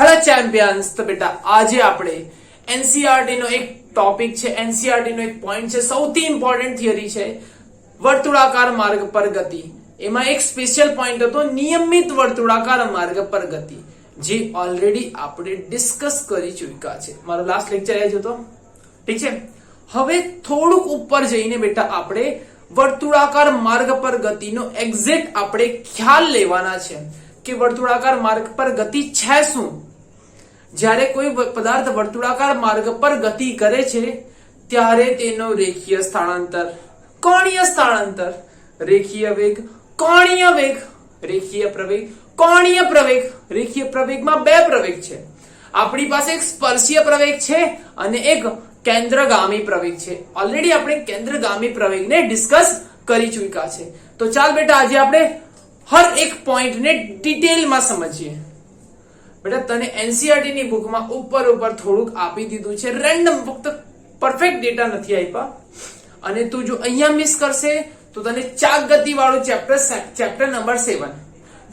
Hello champions. તો બેટા આજે આપણે એનસીઆરટી નો એક ટોપિક છે, એનસીઆરટી નો એક પોઈન્ટ છે, સૌથી ઇમ્પોર્ટન્ટ થિયરી છે વર્તુળાકાર માર્ગ પર ગતિ. એમાં એક સ્પેશિયલ પોઈન્ટ હતો નિયમિત વર્તુળાકાર માર્ગ પર ગતિ, જે ઓલરેડી આપણે ડિસ્કસ કરી ચૂક્યા છે. મારો લાસ્ટ લેક્ચર એ જ હતો. ઠીક છે. હવે થોડુંક ઉપર જઈને બેટા આપણે વર્તુળાકાર માર્ગ પર ગતિનો એક્ઝેક્ટ આપણે ખ્યાલ લેવાના છે કે વર્તુળાકાર માર્ગ પર ગતિ છે શું. જ્યારે કોઈ પદાર્થ વર્તુળાકાર માર્ગ પર ગતિ કરે છે ત્યારે તેનો રેખીય સ્થળાંતર, કોણીય સ્થળાંતર, રેખીય વેગ, કોણીય વેગ, રેખીય પ્રવેગ, કોણીય પ્રવેગ. રેખીય પ્રવેગમાં બે પ્રવેગ છે. આપણી પાસે એક સ્પર્શીય પ્રવેગ છે અને એક કેન્દ્રગામી પ્રવેગ છે. ઓલરેડી આપણે કેન્દ્રગામી પ્રવેગને ડિસ્કસ કરી ચૂક્યા છે. તો ચાલ બેટા આજે આપણે હર એક પોઈન્ટને ડિટેલમાં સમજીએ. બેટા તને એનસીઆરટી ની બુકમાં ઉપર થોડુંક આપી દીધું છે, રેન્ડમ, ફક્ત પરફેક્ટ ડેટા નથી આપ્યા. અને તું જો અહીંયા મિસ કરશે તો તને ચાક ગતિ વાળું ચેપ્ટર નંબર 7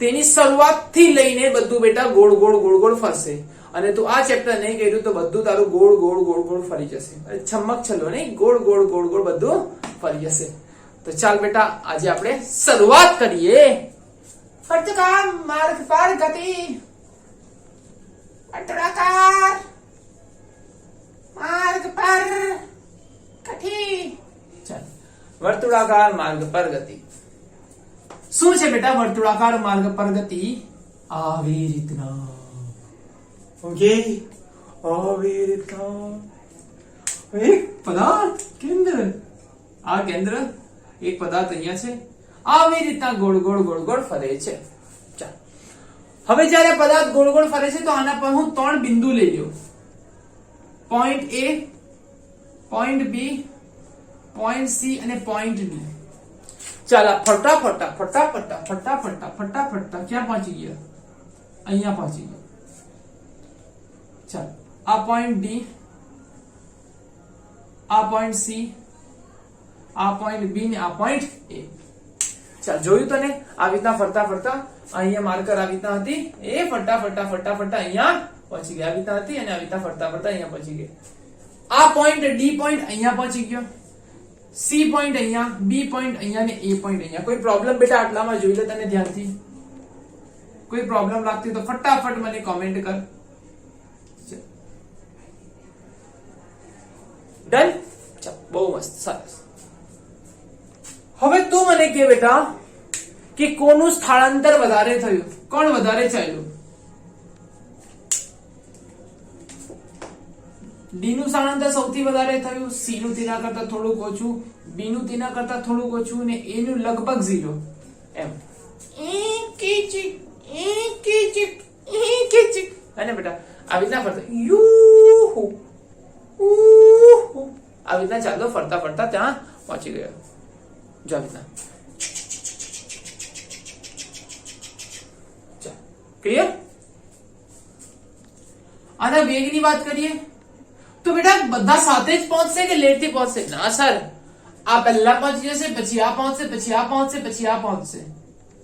તેની શરૂઆતથી લઈને બધું બેટા ગોળ ગોળ ફરશે. અને તું આ ચેપ્ટર નહીં કર્યું તો બધું તારું ગોળ ગોળ ફરી જશે. છમક છલ્લો નહીં, ગોળ ગોળ બધું ફરી જશે. તો ચાલ બેટા આજે આપણે શરૂઆત કરીએ. વર્તુળાકાર માર્ગ પર ગતિ, વર્તુળાકાર માર્ગ પર ગતિ. ચાલ, વર્તુળાકાર માર્ગ પર ગતિ શું છે બેટા? વર્તુળાકાર માર્ગ પર ગતિ આવી રીતના, ઓકે, આવી રીતના એક પદાર્થ કેન્દ્ર, આ કેન્દ્ર, એક પદાર્થ અહીંયા છે, આવી રીતના ગોળ ગોળ ફરે છે. ચાલ, હવે જ્યારે પદાર્થ ગોળ ગોળ ફરે છે તો આના પર હું 3 બિંદુ લઈ લઉં. પોઈન્ટ એ, પોઈન્ટ બી, પોઈન્ટ સી અને પોઈન્ટ ડી. ચાલો ફટાફટ ક્યાં પહોંચી ગયા? અહીંયા પહોંચી ગયા. ચાલ, આ પોઈન્ટ ડી, આ પોઈન્ટ સી, આ પોઈન્ટ બી ને આ પોઈન્ટ એ. ચાલ, જોયું તને? આવી રીતના ફરતા અહીંયા માર્કર આવી રીતના હતી, એ ફટાફટ અહીંયા પહોંચી ગયા. આવી રીતના હતી અને આવી રીતના ફરતા અહીંયા પહોંચી ગયા. આ પોઈન્ટ ડી પોઈન્ટ અહીંયા પહોંચી ગયો, સી પોઈન્ટ અહીંયા, બી પોઈન્ટ અહીંયા ને એ પોઈન્ટ અહીંયા. કોઈ પ્રોબ્લેમ બેટા આટલામાં જોઈ લે તને ધ્યાનથી. કોઈ પ્રોબ્લેમ લાગતી તો ફટાફટ મને કોમેન્ટ કર. ડન? ચાલ, બહુ મસ્ત, સરસ. હવે તું મને કે બેટા કે કોનું સ્થળાંતર વધારે થયું, કોણ વધારે ચાલ્યું? ડી નું સ્થળાંતર સૌથી વધારે થયું, સી નું તેના કરતા થોડુંક ઓછું, બી નું તેના કરતા થોડુંક ઓછું ને એ નું લગભગ 0. એમ અને બેટા આવી રીતના ફરતા આવી રીતના ચાલો ફરતા ત્યાં પહોંચી ગયો. જો આવી રીતના. ક્લિયર? આના વેગની વાત કરીએ તો બેટા બધા સાથે જ પહોંચશે કે લેટ થી પહોંચશે? ના સર, આ પહેલા પહોંચી જશે, પછી આ પહોંચશે, પછી આ પહોંચશે, પછી આ પહોંચશે.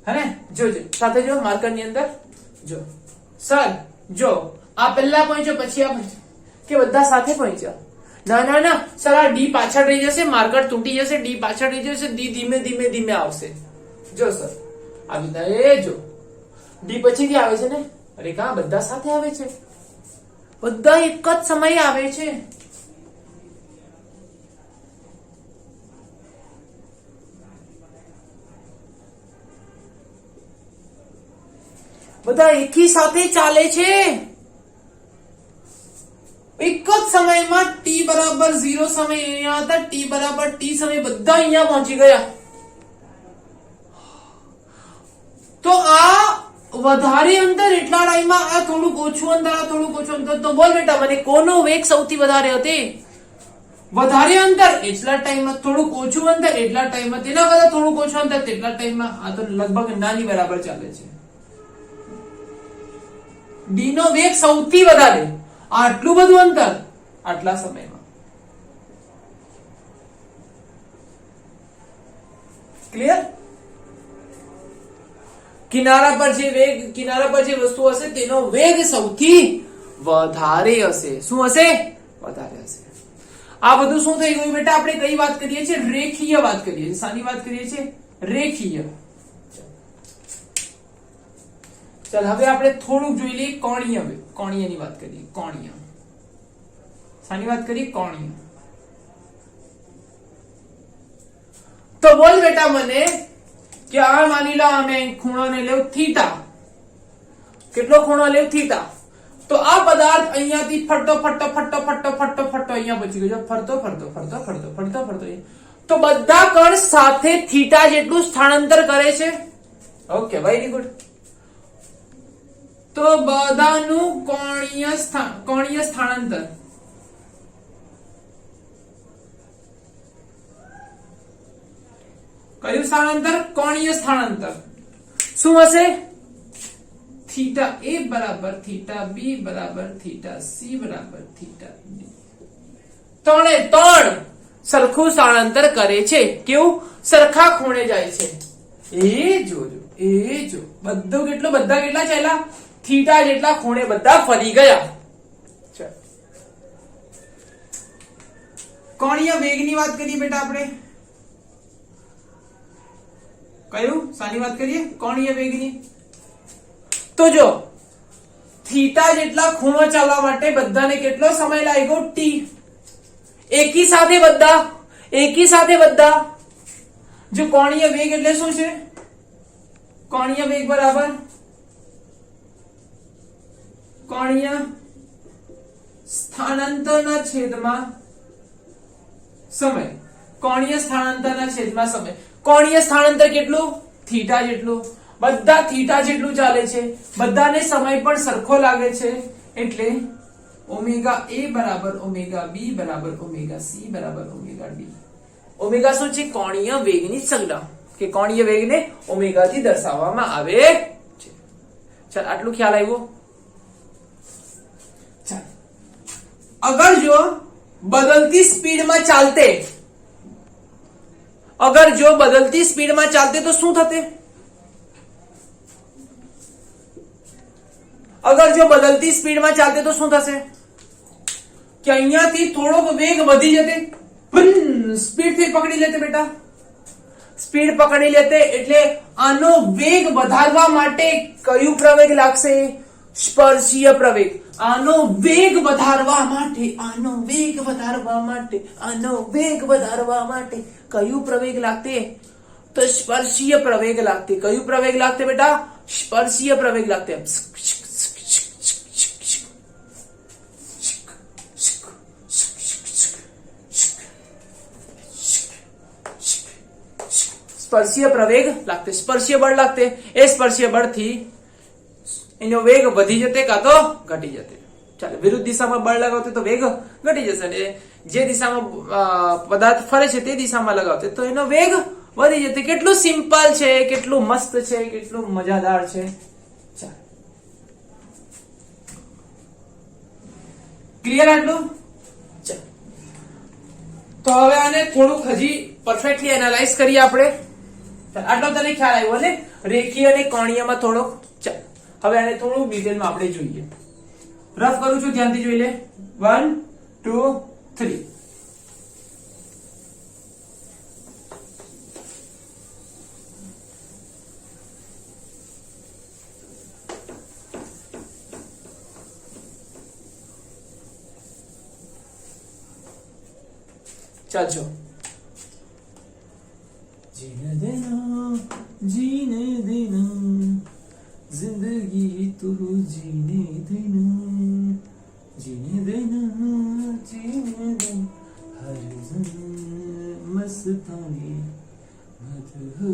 હે, જોજો સાથે, જો માર્કર ની અંદર જો. સર જો આ પહેલા પહોંચ્યો, પછી આ પહોંચ્યો, કે બધા સાથે પહોંચ્યા? ના સર, આ ડી પાછળ રહી જશે, માર્કર તૂટી જશે, ડી પાછળ રહી જશે, ડી ધીમે આવશે. જો સર આવી રીતના, એ જો ડી પછીથી આવે છે ને? અરે કા, બધા સાથે આવે છે, બધા એક જ સમયે આવે છે. બધા એકી સાથે ચાલે છે એક જ સમયમાં. ટી બરાબર 0 સમય અહીંયા હતા, ટી બરાબર ટી સમય બધા અહીંયા પહોંચી ગયા. તો આ વધારે અંતર એટલા ટાઈમમાં, આ થોડુંક ઓછું અંતર, આ થોડુંક ઓછું અંતર. તો બોલ બેટા મને કોનો વેગ સૌથી વધારે હતી? વધારે અંતર એટલા ટાઈમમાં, થોડુંક ઓછું અંતર એટલા ટાઈમમાં, તેના કરતા થોડુંક ઓછું અંતર તેટલા ટાઈમમાં. આ તો લગભગ નાની બરાબર ચાલે છે. ડી નો વેગ સૌથી વધારે, આટલું બધું અંતર આટલા સમયમાં. ક્લિયર? કિનારા પર જે વસ્તુ હશે તેનો વેગ સૌથી વધારે હશે. શું હશે? વધારે હશે. આ બધું શું થઈ ગયું બેટા? આપણે કઈ વાત કરીએ છીએ? રેખીય વાત કરીએ છીએ. શાની વાત કરીએ છીએ? રેખીય. ચાલ હવે આપણે થોડુંક જોઈ લઈએ કોણીયની વાત કરીએ. કોણીય શાની વાત કરીએ? કોણીય. તો બોલ બેટા મને કે આ માની લો અમે ખૂણોને લેવ થીટા. કેટલો ખૂણો લેવ? થીટા. તો આ પદાર્થ અહીંયાથી ફરતો અહીંયા પહોંચી ગયો. ફરતો તો બધા કણ સાથે થીટા જેટલું સ્થાનાંતર કરે છે. Okay, very good. તો બધાનું કોણીય સ્થાનાંતર કયું સ્થાનાંતર? કોણીય સ્થાનાંતર. શું હશે? થીટા એ બરાબર થીટા બી બરાબર થીટા સી બરાબર થીટા ડી. ત્રણે ત્રણ સરખું સ્થાનાંતર કરે છે. કેવું? સરખા ખૂણે જાય છે. એ જોજો, બધું કેટલું? બધા કેટલા ચાલ્યા? થીટા જેટલા ખૂણે બધા ફરી ગયા. કોણીય વેગની વાત કરીએ બેટા આપણે. કયું? શાની વાત કરીએ? કોણીય વેગની. તો જો થીટા જેટલા ખૂણો ચાલવા માટે બધાને કેટલો સમય લાગ્યો? ટી. એકી સાથે બધા. જો કોણીય વેગ એટલે શું છે? કોણીય વેગ બરાબર કોણીય સ્થાનાંતરના છેદમાં સમય. કોણીય સ્થાનાંતરના છેદમાં સમય. કોણીય સ્થાનાંતર કેટલું? થીટા જેટલું. બધા થીટા જેટલું ચાલે છે. બધાને સમય પણ સરખો લાગે છે. એટલે ઓમેગા એ બરાબર ઓમેગા બી બરાબર ઓમેગા સી બરાબર ઓમેગા ડી. ઓમેગા શું છે? કોણીય વેગની સંજ્ઞા, કે કોણીય વેગને ઓમેગા થી દર્શાવવામાં આવે છે. ચાલ આટલું ખ્યાલ આવ્યો. ચાલ અગર જો બદલતી સ્પીડમાં ચાલતે તો શું થતે? અગર જો બદલતી સ્પીડમાં ચાલતે તો શું થશે? કે અહીંયાથી થોડોક વેગ વધી જતે. સ્પીડ થી પકડી લેતે બેટા. સ્પીડ પકડી લેતે એટલે આનો વેગ વધારવા માટે કયું પ્રવેગ લાગશે? સ્પર્શીય પ્રવેગ. આનો વેગ વધારવા માટે કયું પ્રવેગ લાગતે? તો સ્પર્શીય પ્રવેગ લાગતે. કયું પ્રવેગ લાગતે બેટા? સ્પર્શીય પ્રવેગ લાગતે. સ્પર્શીય પ્રવેગ લાગતે. સ્પર્શીય બળ લાગતે. એ સ્પર્શીય બળથી એનો વેગ વધી જતે કાં તો ઘટી જતે. ચાલો વિરુદ્ધ દિશામાં બળ લગાવતે તો વેગ ઘટી જશે, અને જે દિશામાં પદાર્થ ફરે છે તે દિશામાં લગાવતે તો એનો વેગ વધી જતે. કેટલું સિમ્પલ છે, કેટલું મસ્ત છે, કેટલું મજાદાર છે. ચાલો ક્લિયર આટલું? ચાલો તો હવે આને થોડુંક હજી પરફેક્ટલી એનાલાઇઝ કરીએ આપણે. આટલો તને ખ્યાલ આવ્યો ને રેખીય અને કોણીયમાં થોડોક. ચાલ હવે આને થોડું ડિટેલમાં આપણે જોઈએ. રફ કરું છું, ધ્યાનથી જોઈ લે. 1 2 3. ચાલજો. जीने देना जिंदगी तू जीने देना हर मस्तानी मत हो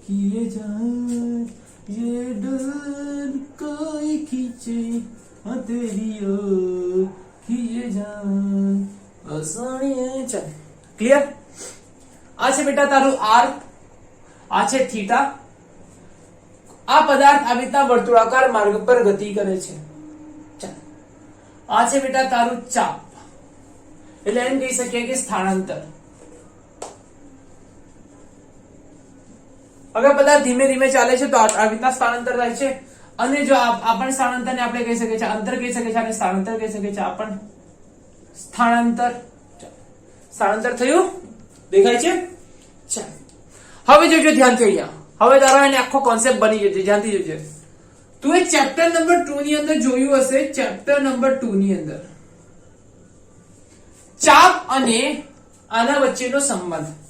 किए जाए ये डर कोई खींचे तेरी ओर किए जाए आसानी. चल क्लियर? આ છે બેટા તારું આર, આ છે થીટા. આ પદાર્થ આવી રીતના વર્તુળાકાર માર્ગ પર ગતિ કરે છે. ચાલ આ છે બેટા તારું ચાપ, એટલે એમ કહી શકીએ કે સ્થાનાંતર. હવે બધા ધીમે ધીમે ચાલે છે તો આ રીતના સ્થાનાંતર થાય છે અને જો આપણ સ્થાનાંતરને આપણે કહી શકીએ છીએ અંતર કહી શકીએ છીએ અને સ્થાનાંતર કહી શકીએ છીએ આપણ સ્થાનાંતર થયું દેખાય છે ચાલ હવે જોજો ધ્યાનથી અહીંયા હવે તારો એને આખો કોન્સેપ્ટ બની જશે ધ્યાનથી જોજે તું એ ચેપ્ટર નંબર 2 ની અંદર જોયું હશે ચેપ્ટર નંબર 2 ની અંદર ચાપ અને આના વચ્ચેનો સંબંધ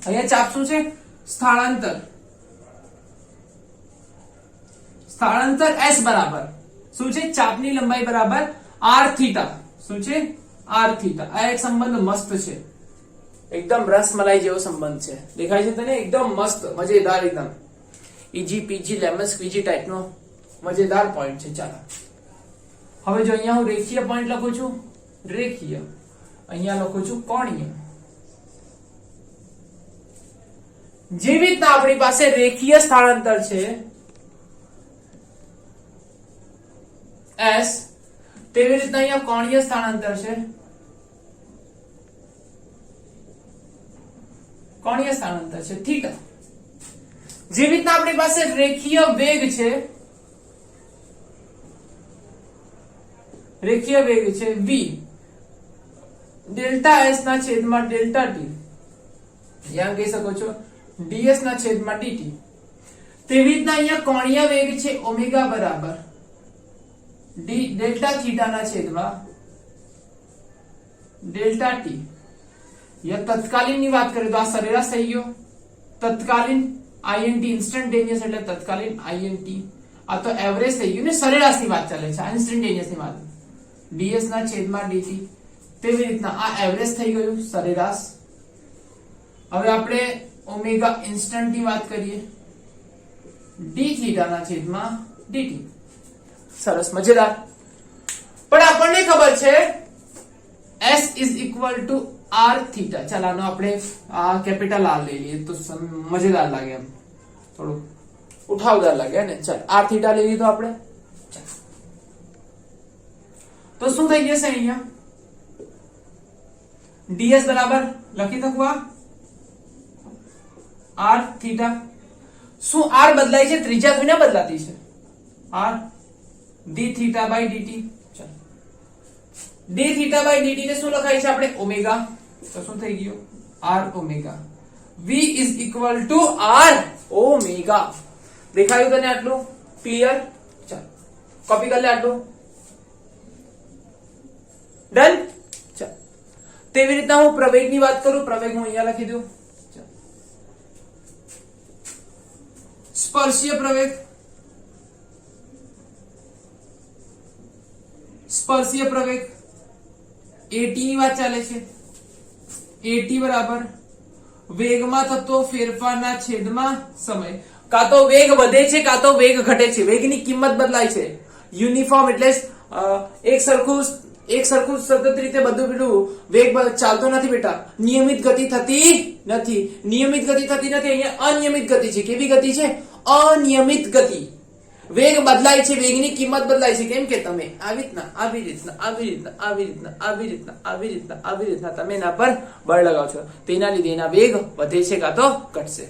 અહીંયા ચાપ શું છે સ્થળાંતર s બરાબર શું છે ચાપની લંબાઈ બરાબર r થીટા શું છે r થીટા આ એક સંબંધ મસ્ત છે એકદમ રસમલાઈ જેવો સંબંધ છે દેખાય છે તને એકદમ મસ્ત મજેદાર એકદમ ઈજી પીજી લેમન સ્ક્વીજી ટાઈપનો મજેદાર પોઈન્ટ છે ચાલો હવે જો અહીંયા હું રેખીય પોઈન્ટ લખું છું રેખીય અહીંયા લખું છું કોણીય જેવી રીતના આપણી પાસે રેખીય સ્થળાંતર છે s તેવી રીતના અહીંયા કોણીય સ્થળાંતર છે કોણીય સ્થળાંતર છે થીટા જેવી રીતના આપણી પાસે રેખીય વેગ છે v ડેલ્ટા s ના છેદમાં ડેલ્ટા t યા કહી શકો છો ds ના છેદમાં dt તેવી રીતના અહીંયા કોણીય વેગ છે ઓમેગા બરાબર ડેલ્ટા થીટા ના છેદમાં ડેલ્ટા t યા તત્કાલીન ની વાત કરીએ તો આ સરેરાશ થઈ ગયો તત્કાલીન int ઇન્સ્ટન્ટેનિયસ એટલે તત્કાલીન int આ તો એવરેજ થઈ ગયું ને સરેરાશ ની વાત ચાલે છે આ ઇન્સ્ટન્ટેનિયસ ની વાત ds ના છેદમાં dt તેવી રીતના આ એવરેજ થઈ ગયું સરેરાશ હવે આપણે ઓમેગા ઇન્સ્ટન્ટ ની વાત કરીએ d થીટા ના છેદમાં dt સરસ મજેદાર પણ આપણને ખબર છે s is equal to r theta ચાલ આનો આપણે આ કેપિટલ r લઈ લઈએ તો મજેદાર લાગે એમ થોડું ઉઠાવદાર લાગે ને ચાલ r થીટા લઈ લીધો આપણે તો શું થઈ જશે અહીંયા ds બરાબર લખી શકું r થીટા શું r બદલાય છે ત્રિજ્યા થોડી ના બદલાતી છે r d theta by dt ચાલ d થીટા બાય dt ને શું લખાય છે આપણે ઓમેગા તો શું થઈ ગયું r omega v is equal to r omega દેખાયું તને આટલું ક્લિયર ચાલ કોપી કરી લે આટલું ડન ચાલ તેવી રીતના હું પ્રવેગની વાત કરું પ્રવેગ હું અહીંયા લખી દઉં સ્પર્શીય પ્રવેગ at ની વાત ચાલે છે at બરાબર વેગમાં થતો ફેરફારના છેદમાં સમય કાં તો વેગ વધે છે કાં તો વેગ ઘટે છે વેગની કિંમત બદલાય છે યુનિફોર્મ એટલે એક સરખું સતત રીતે બધું પેલું વેગ ચાલતો નથી બેટા નિયમિત ગતિ થતી નથી અહીંયા અનિયમિત ગતિ છે કેવી ગતિ છે અનિયમિત ગતિ વેગ બદલાય છે વેગની કિંમત બદલાય છે કેમ કે તમે આવી રીતના તમે એના પર બળ લગાવો છો તેના લીધે એના વેગ વધે છે કાં તો ઘટશે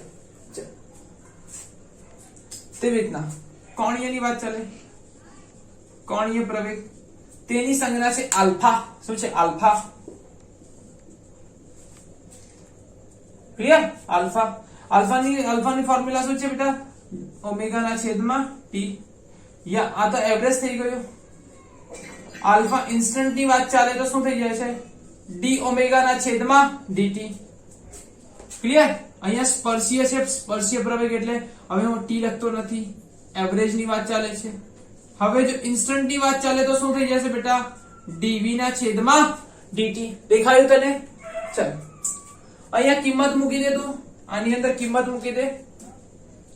તેવી રીતના કોણીયની વાત ચાલે કોણીય પ્રવેગ તેની સંજ્ઞા છે આલ્ફા શું છે આલ્ફા ક્લિયર આલ્ફાની ફોર્મ્યુલા શું છે બેટા ઓમેગા ના છેદમાં t યા આ તો એવરેજ થઈ ગયો આલ્ફા ઇન્સ્ટન્ટ ની વાત ચાલે તો શું થઈ જાય છે d ઓમેગા ના છેદમાં dt ક્લિયર અહીંયા સ્પર્શીય પ્રવેગ એટલે હવે હું t લખતો નથી એવરેજ ની વાત ચાલે છે હવે જો ઇન્સ્ટન્ટ ની વાત ચાલે તો શું થઈ જશે બેટા dv ના છેદમાં dt દેખાયું તને ચાલ અહીંયા કિંમત મૂકી દે તું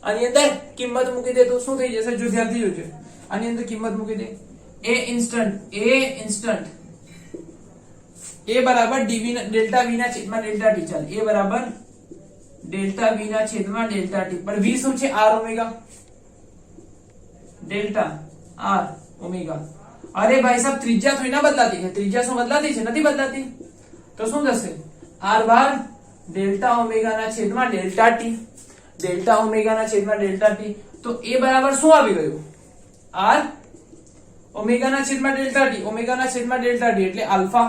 આની અંદર કિંમત મૂકી દે તો શું થઈ જશે જો ધ્યાનથી જોજો આની અંદર કિંમત મૂકી દે a ઇન્સ્ટન્ટ a બરાબર dv ના ડેલ્ટા v ના છેદમાં ડેલ્ટા t ચાલ a બરાબર ડેલ્ટા v ના છેદમાં ડેલ્ટા t પર v શું છે r omega delta r omega અરે ભાઈ સાહેબ ત્રિજ્યા થોડી ના બદલાતી છે ત્રિજ્યા શું બદલાતી છે નથી બદલાતી તો શું થશે r બાર ડેલ્ટા ઓમેગા ના છેદમાં ડેલ્ટા ટી, ડેલ્ટા ઓમેગા ના છેદમાં ડેલ્ટા ટી. તો એ બરાબર શું આવી ગયું? આર ઓમેગા ના છેદમાં ડેલ્ટા ટી, ઓમેગા ના છેદમાં ડેલ્ટા ટી એટલે આલ્ફા.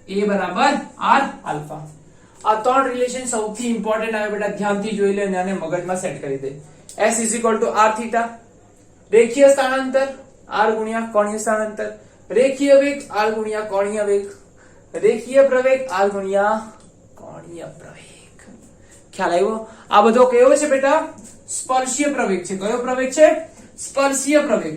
એ બરાબર આર આલ્ફા. આ ત્રણ રિલેશન સૌથી ઇમ્પોર્ટન્ટ આવે બેટા, ધ્યાનથી જોઈ લે અને આને મગજમાં સેટ કરી દે. S r થીટા, રેખીય સ્થાનાંતર r ગુણ્યા કોણીય સ્થાનાંતર, રેખીય વેગ r ગુણ્યા કોણીય વેગ, રેખીય પ્રવેગ r ગુણ્યા કોણીય પ્રવેગ. ખ્યાલ આવ્યો? આ બધો કયો છે બેટા? સ્પર્શીય પ્રવેગ છે. કયો પ્રવેગ છે? સ્પર્શીય પ્રવેગ.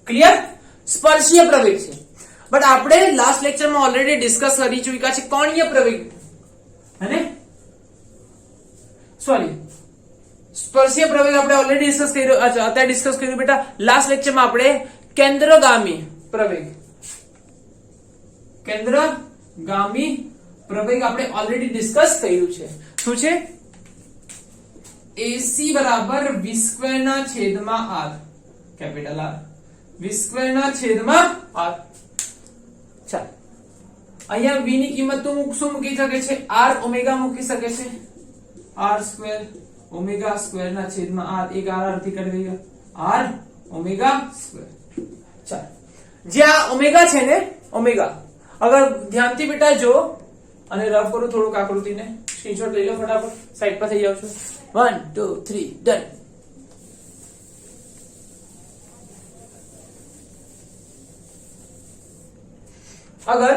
ક્લિયર? સ્પર્શીય પ્રવેગ છે. બટ આપણે લાસ્ટ લેક્ચરમાં ઓલરેડી ડિસ્કસ કરી ચૂક્યા છે કોણીય પ્રવેગ, અને સોરી સ્પર્શીય પ્રવેગ આપણે ઓલરેડી ડિસ્કસ કર્યો. અત્યારે ડિસ્કસ કર્યું બેટા લાસ્ટ લેક્ચરમાં આપણે કેન્દ્રગામી પ્રવેગ, કેન્દ્રગામી પ્રવેગ આપણે ઓલરેડી ડિસ્કસ કર્યું છે. શું છે? AC બરાબર v² ના છેદમાં r, કેપિટલ R, v² ના છેદમાં r. ચાલ, અહીંયા v ની કિંમત તો શું મૂકી શકે છે? r ઓમેગા મૂકી શકે છે. r² ઓમેગા સ્ક્વેર ના છેદમાં r, એક r થી કરી દઈએ, r ઓમેગા સ્ક્વેર. ચાલ, જે આ ઓમેગા છે ને, ઓમેગા, અગર ધ્યાનથી બેટા જો અને રફ કરું થોડુંક આકૃતિને, સ્ક્રીનશોટ લઈ લો ફટાફટ, સાઈડ પર થઈ જાવ છો. 1 2 3 ડન. અગર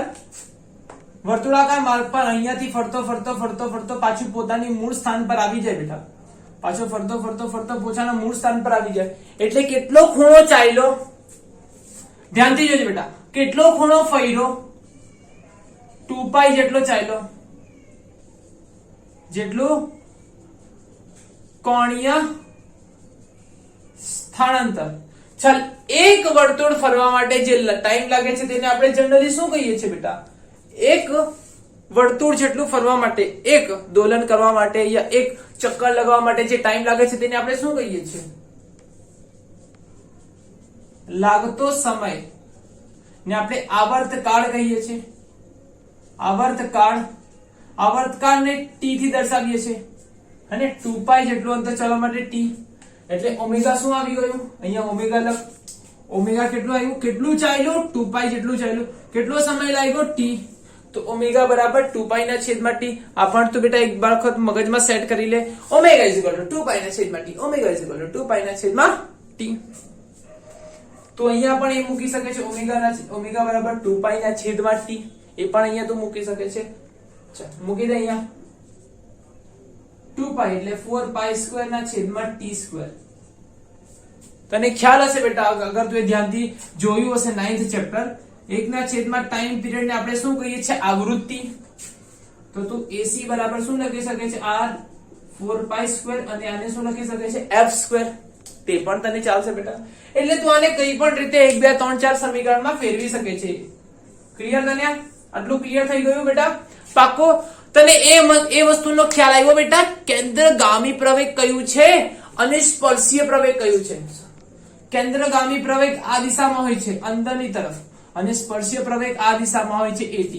વર્તુળાકાર માર્ગ પર અહીંયાથી ફરતો ફરતો ફરતો ફરતો પાછું પોતાની મૂળ સ્થાન પર આવી જાય બેટા, પાછો ફરતો ફરતો ફરતો પોતાના મૂળ સ્થાન પર આવી જાય એટલે કેટલો ખૂણો ચાલ્યો? ધ્યાનથી જોજો બેટા, કેટલો ખૂણો ફર્યો? 2π જેટલો ચાલ્યો, જેટલું કોણીય સ્થાનાંતર. ચાલ, એક વર્તુળ ફરવા માટે જે ટાઈમ લાગે છે તેને આપણે જનરલી શું કહીએ છીએ બેટા? એક વર્તુળ જેટલું ફરવા માટે, એક દોલન કરવા માટે યા એક ચક્કર લગાવવા માટે જે ટાઈમ લાગે છે તેને આપણે શું કહીએ છીએ? લાગતો સમય ને આપણે આવર્તકાળ કહીએ છીએ. આવર્તકાળને t થી દર્શાવીએ છીએ, અને 2π જેટલું અંતર ચાલવા માટે t, એટલે ઓમેગા શું આવી ગયું? અહીંયા ઓમેગા લખ. ઓમેગા કેટલું આવ્યું? કેટલું ચાલ્યું? 2π જેટલું ચાલ્યું. કેટલો સમય લાગ્યો? t. તો ઓમેગા બરાબર 2π ના છેદમાં t. આ પણ તો બેટા એક વખત મગજમાં સેટ કરી લે. ઓમેગા 2π ના છેદમાં t, ઓમેગા 2π ના છેદમાં t. તો અહીંયા પણ એ મૂકી શકે છે ઓમેગા બરાબર 2π ના છેદમાં t. એ પણ અહીંયા તો મૂકી શકે છે. ચાલ, મૂકી દે અહીંયા 2π એટલે 4π² ના છેદમાં t². તને ખ્યાલ હશે બેટા, અગર તું ધ્યાનથી જોયું હશે 9th ચેપ્ટર, 1 ના છેદમાં ટાઈમ પીરિયડ ને આપણે શું કહીએ છીએ? આવૃત્તિ. તો તું AC બરાબર શું લખી શકે છે? r 4π² અને આને શું લખી શકે છે? f². તે પણ તને ચાલશે બેટા. એટલે તું આને કઈ પણ રીતે 1 2 3 4 સમીકરણમાં ફેરવી શકે છે. ક્લિયર? તને આટલું ક્લિયર થઈ ગયું બેટા? પાક્કો? તને એ વસ્તુનો ખ્યાલ આવ્યો બેટા? કેન્દ્રગામી પ્રવેગ કયું છે અને સ્પર્શીય પ્રવેગ કયું છે? કેન્દ્રગામી પ્રવેગ આ દિશામાં હોય છે અંદરની તરફ, અને સ્પર્શીય પ્રવેગ આ દિશામાં હોય છે AT.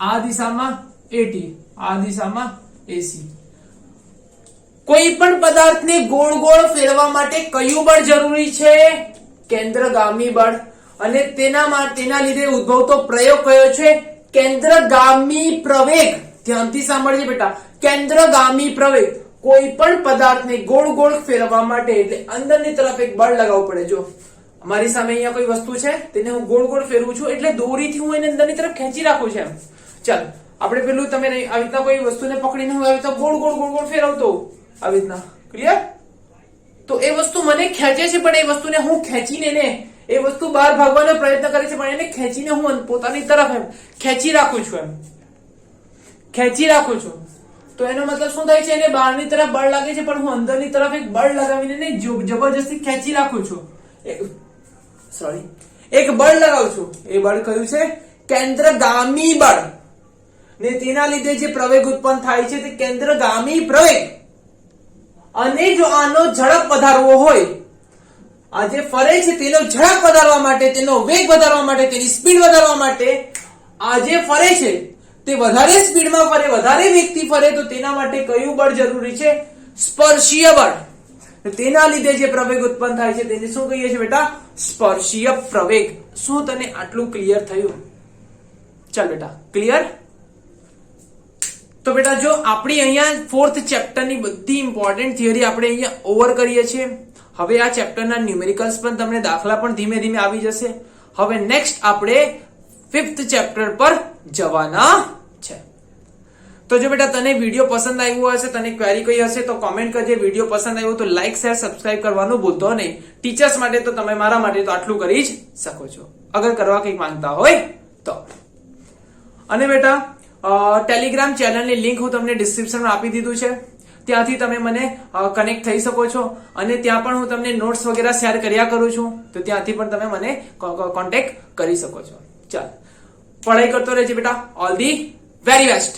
આ દિશામાં AT, આ દિશામાં AC. કોઈ પણ પદાર્થને ગોળ ગોળ ફેરવા માટે કયું બળ જરૂરી છે? કેન્દ્રગામી બળ. અને તેના લીધે ઉદ્ભવતો પ્રયોગ કયો છે? કેન્દ્રગામી પ્રવેગ. ધ્યાનથી સાંભળજે બેટા, કેન્દ્રગામી પ્રવેગ. કોઈ પણ પદાર્થને ગોળ ગોળ ફેરવવા માટે એટલે અંદરની તરફ એક બળ લગાવવું પડે. જો અમારી સામે અહીંયા કોઈ વસ્તુ છે, તેને હું ગોળ ગોળ ફેરવું છું એટલે દોરીથી હું એને અંદરની તરફ ખેંચી રાખું છું. ચાલ, આપણે પેલું તમે આવી રીતના કોઈ વસ્તુને પકડીને હું આવી રીતના ગોળ ગોળ ગોળ ગોળ ફેરવતો આવી રીતના. ક્લિયર? તો એ વસ્તુ મને ખેંચે છે, પણ એ વસ્તુને હું ખેંચીને ને એ વસ્તુ બહાર ભાગવાનો પ્રયત્ન કરે છે, પણ એને ખેંચીને હું પોતાની તરફ એમ ખેંચી રાખું છું, એમ ખેંચી રાખું છું. તો એનો મતલબ શું થાય છે? એને બહારની તરફ બળ લાગે છે, પણ હું અંદરની તરફ એક બળ લગાવીને જબરજસ્તી ખેંચી રાખું છું. એક બળ લગાવું છું. એ બળ કયું છે? કેન્દ્રગામી બળ. ને તેના લીધે જે પ્રવેગ ઉત્પન્ન થાય છે તે કેન્દ્રગામી પ્રવેગ. અને જો આનો ઝડપ વધારવો હોય આ જે ફરે છે તેનો ઝડપ વધારવા માટે, તેનો વેગ વધારવા માટે, તેની સ્પીડ વધારવા માટે આ જે ફરે છે તે વધારે સ્પીડમાં ફરે, વધારે વેગથી ફરે તો તેના માટે કયું બળ જરૂરી છે? સ્પર્શીય બળ. તેના લીધે જે પ્રવેગ ઉત્પન્ન થાય છે તેને શું કહીએ છીએ બેટા? સ્પર્શીય પ્રવેગ. શું તને આટલું ક્લિયર થયું? ચાલ બેટા, ક્લિયર? તો બેટા જો આપણી અહીંયા 4th ચેપ્ટરની બધી ઇમ્પોર્ટન્ટ થિયરી આપણે અહીંયા ઓવર કરીએ છીએ. હવે આ ચેપ્ટરના ન્યુમેરિકલ્સ પણ તમને દાખલા પણ ધીમે ધીમે આવી જશે. હવે નેક્સ્ટ આપણે 5th ચેપ્ટર પર જવાના છે. તો જો બેટા તને વિડીયો પસંદ આવ્યો હશે, તને ક્વેરી કઈ હશે તો કોમેન્ટ કરજે. વિડીયો પસંદ આવ્યો તો લાઈક, શેર, સબસ્ક્રાઇબ કરવાનું ભૂલતો નહીં. ટીચર્સ માટે તો તમે મારા માટે તો આટલું કરી જ શકો છો, અગર કરવા કંઈક માંગતા હોય તો. અને બેટા ટેલિગ્રામ ચેનલની લિંક હું તમને ડિસ્ક્રિપ્શનમાં આપી દીધું છે. ત્યાંથી તમે મને કનેક્ટ થઈ શકો છો અને ત્યાં પણ હું તમને નોટ્સ વગેરે શેર કર્યા કરું છું. તો ત્યાંથી પણ તમે મને કોન્ટેક્ટ કરી શકો છો. ચાલ, પઢાઈ કરતો રહેજે બેટા. All the very best.